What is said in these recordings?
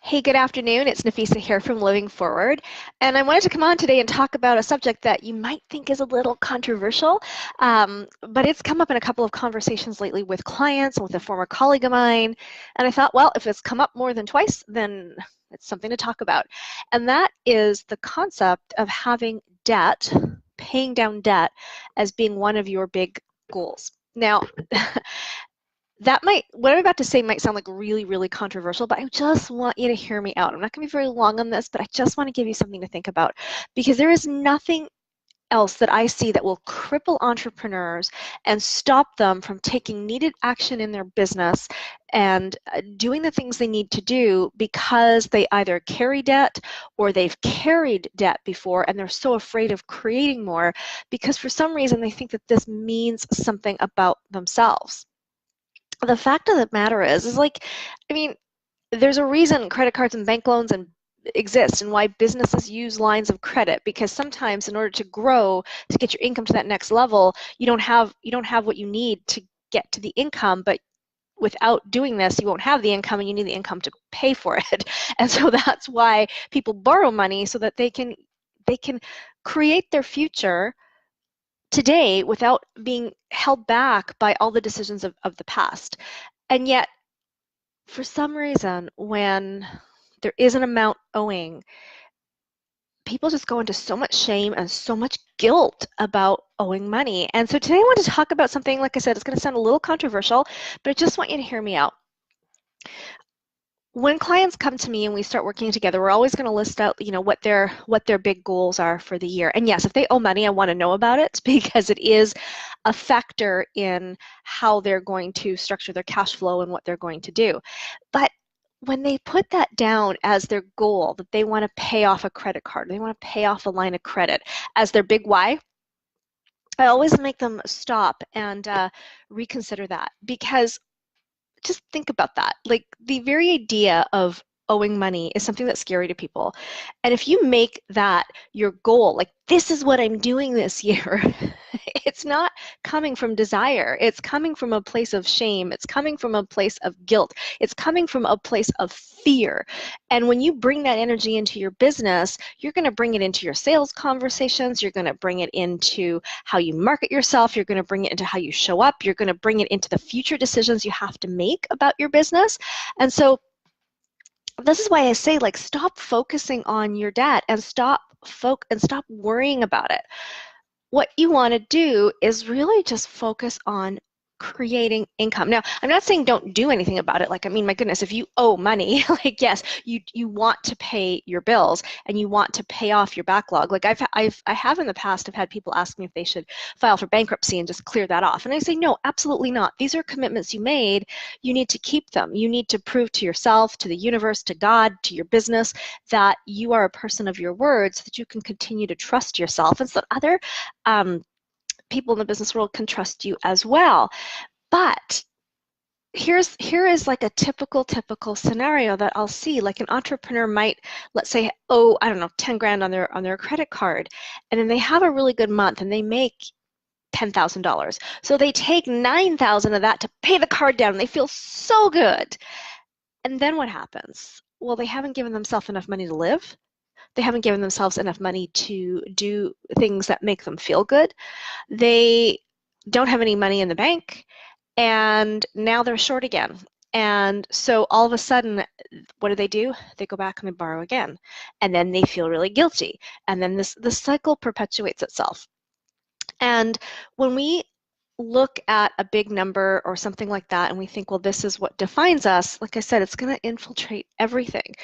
Hey, good afternoon. It's Nafissa here from Living Forward. And I wanted to come on today and talk about a subject that you might think is a little controversial, but it's come up in a couple of conversations lately with clients, with a former colleague of mine. And I thought, well, if it's come up more than twice, then it's something to talk about. And that is the concept of having debt, paying down debt, as being one of your big goals. Now, what I'm about to say might sound like really, really controversial, but I just want you to hear me out. I'm not going to be very long on this, but I just want to give you something to think about because there is nothing else that I see that will cripple entrepreneurs and stop them from taking needed action in their business and doing the things they need to do because they either carry debt or they've carried debt before and they're so afraid of creating more because for some reason they think that this means something about themselves. The fact of the matter is like, I mean, there's a reason credit cards and bank loans and exist and why businesses use lines of credit, because sometimes in order to grow, to get your income to that next level, you don't have what you need to get to the income, but without doing this, you won't have the income and you need the income to pay for it. And so that's why people borrow money so that they can create their future today without being held back by all the decisions of the past. And yet, for some reason, when there is an amount owing, people just go into so much shame and so much guilt about owing money. And so today I want to talk about something, like I said, it's going to sound a little controversial, but I just want you to hear me out. When clients come to me and we start working together, we're always going to list out, what their big goals are for the year. And yes, if they owe money, I want to know about it because it is a factor in how they're going to structure their cash flow and what they're going to do. But when they put that down as their goal, that they want to pay off a credit card, they want to pay off a line of credit as their big why, I always make them stop and reconsider that, because just think about that. Like, the very idea of owing money is something that's scary to people. And if you make that your goal, like, this is what I'm doing this year, it's not coming from desire. It's coming from a place of shame. It's coming from a place of guilt. It's coming from a place of fear. And when you bring that energy into your business, you're going to bring it into your sales conversations. You're going to bring it into how you market yourself. You're going to bring it into how you show up. You're going to bring it into the future decisions you have to make about your business. And so this is why I say, like, stop focusing on your debt and stop worrying about it. What you want to do is really just focus on creating income. Now, I'm not saying don't do anything about it. Like, I mean, my goodness, if you owe money, like, yes, you want to pay your bills and you want to pay off your backlog. Like, I have in the past, I've had people ask me if they should file for bankruptcy and just clear that off. And I say, no, absolutely not. These are commitments you made. You need to keep them. You need to prove to yourself, to the universe, to God, to your business, that you are a person of your word so that you can continue to trust yourself and so that other people in the business world can trust you as well. But here is like a typical scenario that I'll see. Like, an entrepreneur might, let's say, owe, I don't know, 10 grand on their credit card, and then they have a really good month and they make $10,000. So they take 9,000 of that to pay the card down and they feel so good. And then what happens? Well, they haven't given themselves enough money to live. They haven't given themselves enough money to do things that make them feel good. They don't have any money in the bank, and now they're short again. And so all of a sudden, what do? They go back and they borrow again. And then they feel really guilty. And then the cycle perpetuates itself. And when we look at a big number or something like that and we think, well, this is what defines us, like I said, it's going to infiltrate everything.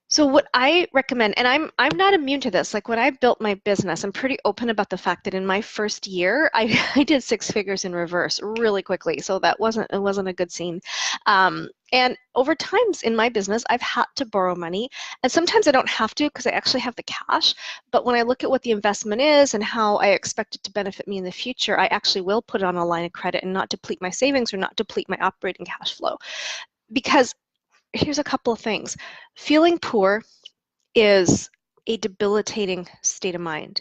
So what I recommend, and I'm not immune to this, like when I built my business, I'm pretty open about the fact that in my first year, I did 6 figures in reverse really quickly. So it wasn't a good scene. And over times in my business, I've had to borrow money. And sometimes I don't have to because I actually have the cash. But when I look at what the investment is and how I expect it to benefit me in the future, I actually will put it on a line of credit and not deplete my savings or not deplete my operating cash flow. Because here's a couple of things. Feeling poor is a debilitating state of mind.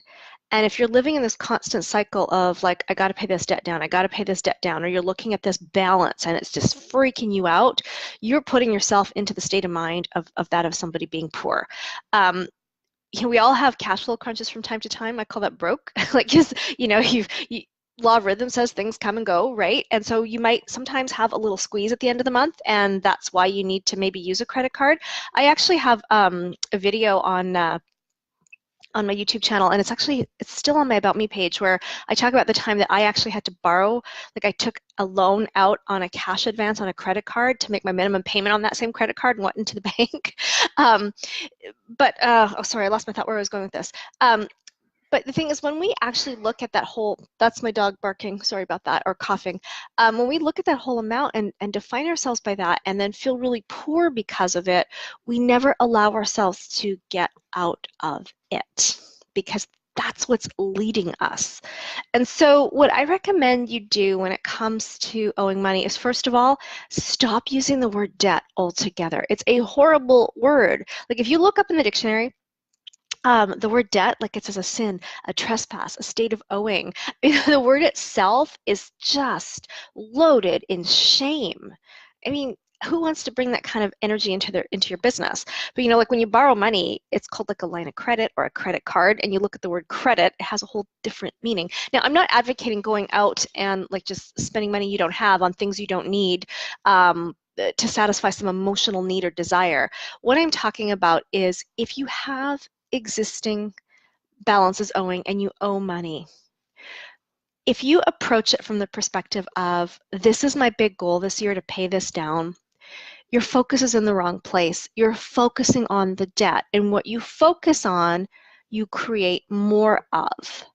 And if you're living in this constant cycle of like, I got to pay this debt down, I got to pay this debt down, or you're looking at this balance and it's just freaking you out, you're putting yourself into the state of mind of that of somebody being poor. We all have cash flow crunches from time to time. I call that broke. Like, just, law of rhythm says things come and go, right? And so you might sometimes have a little squeeze at the end of the month, and that's why you need to maybe use a credit card. I actually have a video on my YouTube channel, and it's still on my About Me page, where I talk about the time that I actually had to borrow, like I took a loan out on a cash advance on a credit card to make my minimum payment on that same credit card and went into the bank. Sorry, I lost my thought where I was going with this. But the thing is, when we actually look at that whole, that's my dog barking, sorry about that, or coughing. When we look at that whole amount and define ourselves by that and then feel really poor because of it, we never allow ourselves to get out of it, because that's what's leading us. And so what I recommend you do when it comes to owing money is, first of all, stop using the word debt altogether. It's a horrible word. Like, if you look up in the dictionary, the word debt, like it says a sin, a trespass, a state of owing. The word itself is just loaded in shame. I mean, who wants to bring that kind of energy into your business? But like when you borrow money, it's called like a line of credit or a credit card, and you look at the word credit, it has a whole different meaning. Now, I'm not advocating going out and like just spending money you don't have on things you don't need, to satisfy some emotional need or desire. What I'm talking about is, if you have existing balances owing and you owe money, if you approach it from the perspective of, this is my big goal this year to pay this down, your focus is in the wrong place. You're focusing on the debt, and what you focus on, you create more of,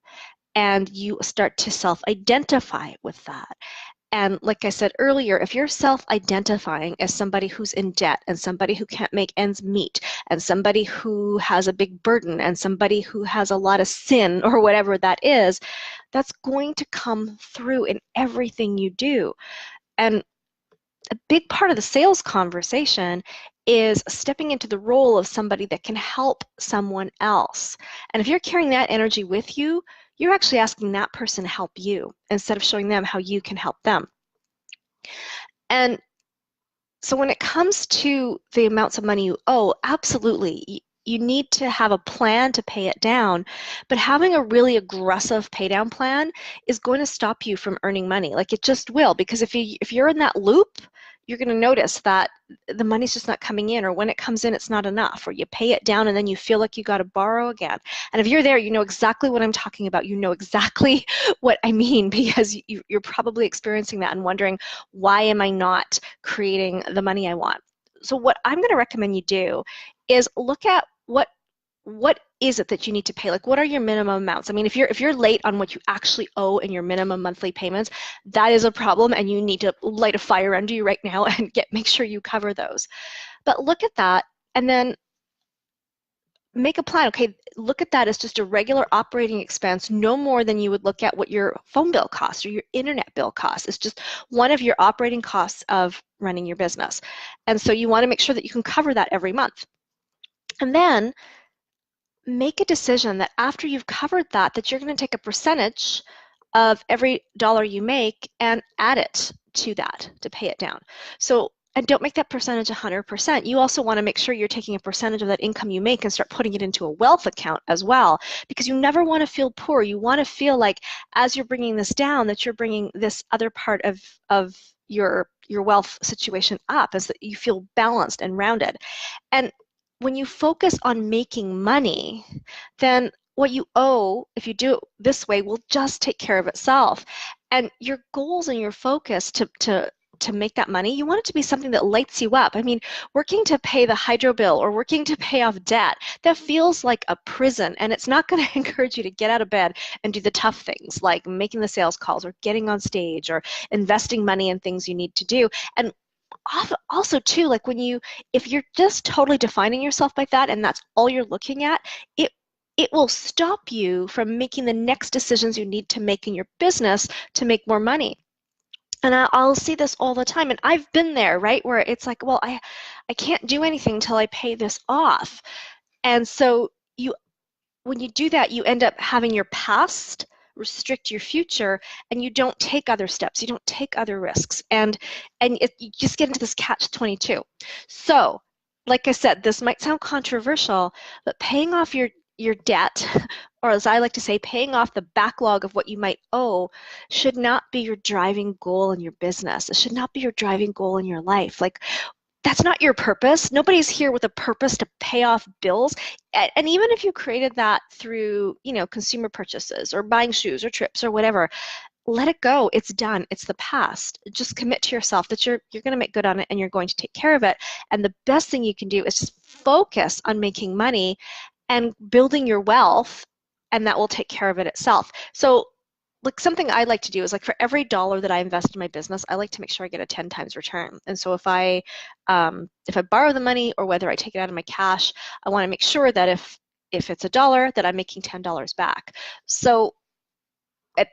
and you start to self-identify with that. And like I said earlier, if you're self-identifying as somebody who's in debt, and somebody who can't make ends meet, and somebody who has a big burden, and somebody who has a lot of sin, or whatever that is, that's going to come through in everything you do. And a big part of the sales conversation is stepping into the role of somebody that can help someone else. And if you're carrying that energy with you, you're actually asking that person to help you instead of showing them how you can help them. And so when it comes to the amounts of money you owe, absolutely, you need to have a plan to pay it down, but having a really aggressive pay down plan is going to stop you from earning money. Like, it just will, because if you're in that loop, you're going to notice that the money's just not coming in, or when it comes in, it's not enough, or you pay it down and then you feel like you got to borrow again. And if you're there, you know exactly what I'm talking about. You know exactly what I mean, because you're probably experiencing that and wondering, why am I not creating the money I want? So what I'm going to recommend you do is look at what is it that you need to pay? Like, what are your minimum amounts? I mean, if you're late on what you actually owe in your minimum monthly payments, that is a problem, and you need to light a fire under you right now and make sure you cover those. But look at that and then make a plan. Okay, look at that as just a regular operating expense, no more than you would look at what your phone bill costs or your internet bill costs. It's just one of your operating costs of running your business. And so you want to make sure that you can cover that every month. And then make a decision that after you've covered that you're going to take a percentage of every dollar you make and add it to that to pay it down. So, and don't make that percentage 100%. You also want to make sure you're taking a percentage of that income you make and start putting it into a wealth account as well, because you never want to feel poor. You want to feel like, as you're bringing this down, that you're bringing this other part of your wealth situation up, as that you feel balanced and rounded. And when you focus on making money, then what you owe, if you do it this way, will just take care of itself. And your goals and your focus to make that money, you want it to be something that lights you up. I mean, working to pay the hydro bill or working to pay off debt, that feels like a prison, and it's not going to encourage you to get out of bed and do the tough things like making the sales calls or getting on stage or investing money in things you need to do. And also too, like if you're just totally defining yourself by that and that's all you're looking at, it will stop you from making the next decisions you need to make in your business to make more money. And I'll see this all the time, and I've been there, right, where it's like, well, I can't do anything until I pay this off. And so when you do that, you end up having your past restrict your future, and you don't take other steps, you don't take other risks, and you just get into this catch-22. So, like I said, this might sound controversial, but paying off your debt, or as I like to say, paying off the backlog of what you might owe, should not be your driving goal in your business. It should not be your driving goal in your life. Like, that's not your purpose. Nobody's here with a purpose to pay off bills. And even if you created that through, consumer purchases or buying shoes or trips or whatever, let it go. It's done. It's the past. Just commit to yourself that you're going to make good on it and you're going to take care of it. And the best thing you can do is just focus on making money and building your wealth, and that will take care of it itself. So, like, something I like to do is, like, for every dollar that I invest in my business, I like to make sure I get a 10 times return. And so if I borrow the money or whether I take it out of my cash, I want to make sure that if it's a dollar, that I'm making $10 back. So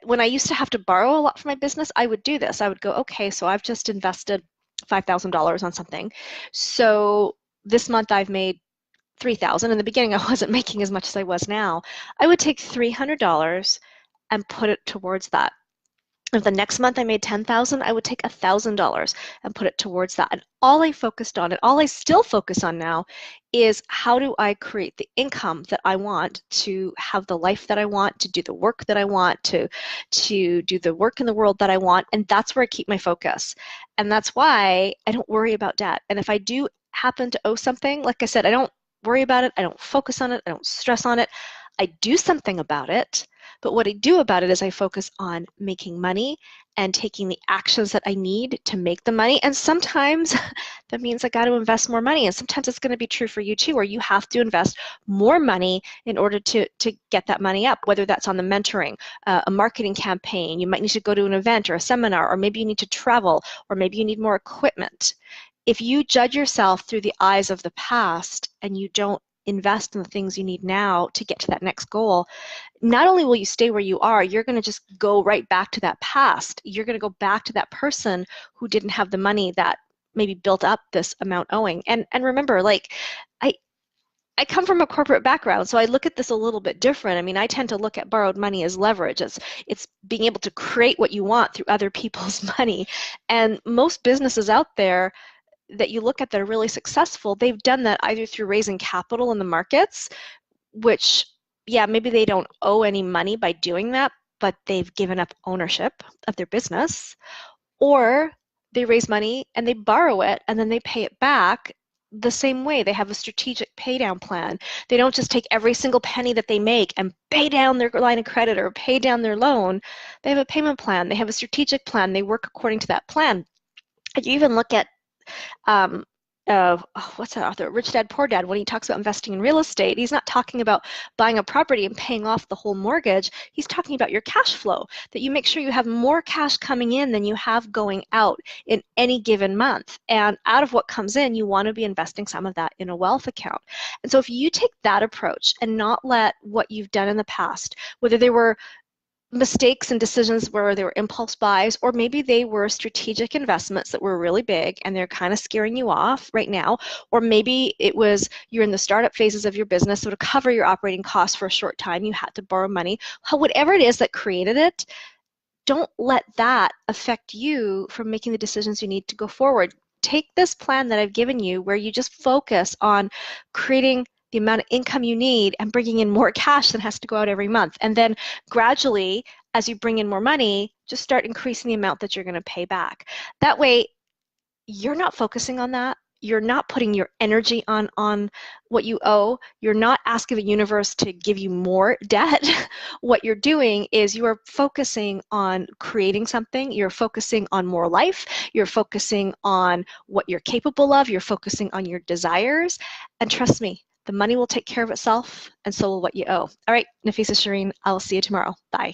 when I used to have to borrow a lot for my business, I would do this. I would go, okay, so I've just invested $5,000 on something. So this month I've made $3,000. In the beginning, I wasn't making as much as I was now. I would take $300 and put it towards that. If the next month I made $10,000, I would take $1,000 and put it towards that. And all I focused on, and all I still focus on now, is how do I create the income that I want to have the life that I want, to do the work that I want, to do the work in the world that I want, and that's where I keep my focus. And that's why I don't worry about debt. And if I do happen to owe something, like I said, I don't worry about it, I don't focus on it, I don't stress on it. I do something about it, but what I do about it is I focus on making money and taking the actions that I need to make the money. And sometimes that means I got to invest more money. And sometimes it's going to be true for you too, where you have to invest more money in order to get that money up, whether that's on the mentoring, a marketing campaign, you might need to go to an event or a seminar, or maybe you need to travel, or maybe you need more equipment. If you judge yourself through the eyes of the past and you don't invest in the things you need now to get to that next goal, not only will you stay where you are, you're going to just go right back to that past. You're going to go back to that person who didn't have the money that maybe built up this amount owing. And remember, like, I come from a corporate background, so I look at this a little bit different. I mean, I tend to look at borrowed money as leverage. It's being able to create what you want through other people's money. And most businesses out there that you look at that are really successful, they've done that either through raising capital in the markets, which, yeah, maybe they don't owe any money by doing that, but they've given up ownership of their business, or they raise money and they borrow it and then they pay it back the same way. They have a strategic pay down plan. They don't just take every single penny that they make and pay down their line of credit or pay down their loan. They have a payment plan. They have a strategic plan. They work according to that plan. And you even look at what's that author, Rich Dad Poor Dad, when he talks about investing in real estate, he's not talking about buying a property and paying off the whole mortgage. He's talking about your cash flow, that you make sure you have more cash coming in than you have going out in any given month. And out of what comes in, you want to be investing some of that in a wealth account. And so if you take that approach and not let what you've done in the past, whether they were mistakes and decisions where they were impulse buys, or maybe they were strategic investments that were really big and they're kind of scaring you off right now, or maybe it was you're in the startup phases of your business, so to cover your operating costs for a short time you had to borrow money. Whatever it is that created it, don't let that affect you from making the decisions you need to go forward. Take this plan that I've given you where you just focus on creating the amount of income you need and bringing in more cash than has to go out every month. And then gradually, as you bring in more money, just start increasing the amount that you're going to pay back. That way, you're not focusing on that. You're not putting your energy on what you owe. You're not asking the universe to give you more debt. What you're doing is you are focusing on creating something. You're focusing on more life. You're focusing on what you're capable of. You're focusing on your desires. And trust me, the money will take care of itself, and so will what you owe. All right, Nafissa, Shireen, I'll see you tomorrow. Bye.